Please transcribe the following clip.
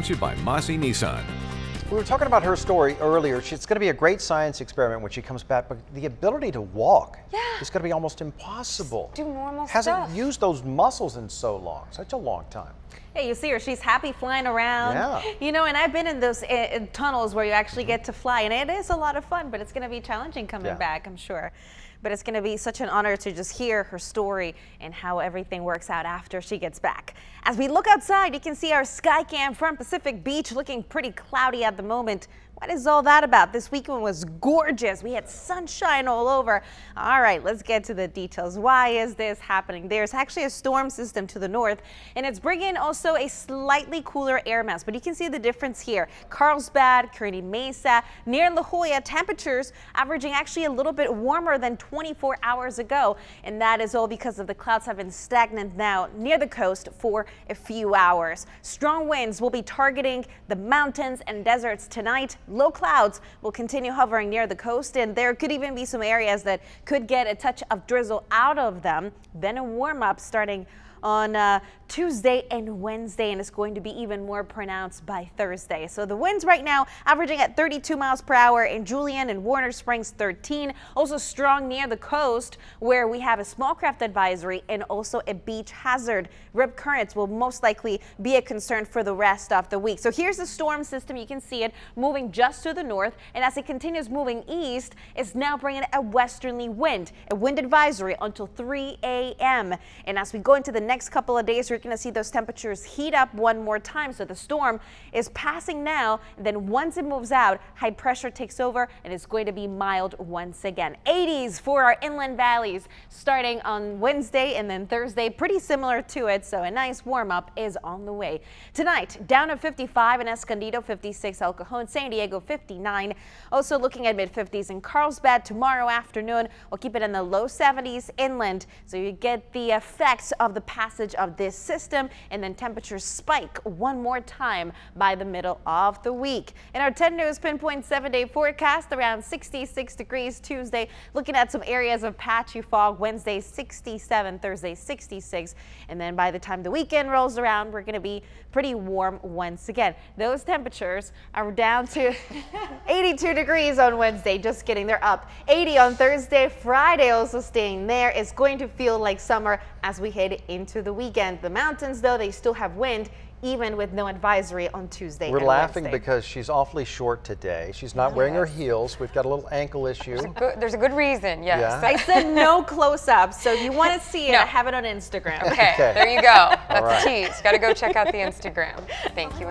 To you by Mossy Nissan. We were talking about her story earlier. It's going to be a great science experiment when she comes back, but the ability to walk is going to be almost impossible. Do normal Hasn't stuff. used those muscles in so long, such a long time. Hey, you see her, she's happy flying around. Yeah. You know, and I've been in those tunnels where you actually get to fly, and it is a lot of fun, but it's going to be challenging coming back, I'm sure. But it's going to be such an honor to just hear her story and how everything works out after she gets back. As we look outside, you can see our Skycam from Pacific Beach looking pretty cloudy at the moment. What is all that about? This weekend was gorgeous. We had sunshine all over. All right, let's get to the details. Why is this happening? There's actually a storm system to the north, and it's bringing also a slightly cooler air mass. But you can see the difference here. Carlsbad, Kearny Mesa, near La Jolla, temperatures averaging actually a little bit warmer than 24 hours ago. And that is all because of the clouds have been stagnant now near the coast for a few hours. Strong winds will be targeting the mountains and deserts tonight. Low clouds will continue hovering near the coast, and there could even be some areas that could get a touch of drizzle out of them. Then a warm up starting on Tuesday and Wednesday, and it's going to be even more pronounced by Thursday. So the winds right now averaging at 32 miles per hour in Julian and Warner Springs 13. Also strong near the coast where we have a small craft advisory and also a beach hazard. Rip currents will most likely be a concern for the rest of the week. So here's the storm system. You can see it moving just to the north, and as it continues moving east, it's now bringing a westerly wind, a wind advisory until 3 a.m. And as we go into the next couple of days, you're going to see those temperatures heat up one more time. So the storm is passing now. Then once it moves out, high pressure takes over and it's going to be mild once again. 80s for our inland valleys starting on Wednesday and then Thursday, pretty similar to it. So a nice warm up is on the way. Tonight, down to 55 in Escondido, 56 El Cajon, San Diego 59. Also looking at mid 50s in Carlsbad. Tomorrow afternoon, we'll keep it in the low 70s inland. So you get the effects of the passage of this system, and then temperatures spike one more time by the middle of the week. In our 10 News Pinpoint 7-day forecast, around 66 degrees Tuesday, looking at some areas of patchy fog. Wednesday 67, Thursday 66, and then by the time the weekend rolls around, we're going to be pretty warm once again. Those temperatures are down to 82 degrees on Wednesday. Just kidding, they're up. 80 on Thursday. Friday also staying there. It's going to feel like summer as we head into the weekend. The mountains, though, they still have wind, even with no advisory on Tuesday. We're laughing Wednesday. because she's awfully short today. She's not wearing her heels. We've got a little ankle issue. There's a good reason, yes. Yeah. I said no close-ups, so if you want to see it, I have it on Instagram. Okay, there you go. That's right. the tease. Got to go check out the Instagram. Thank you.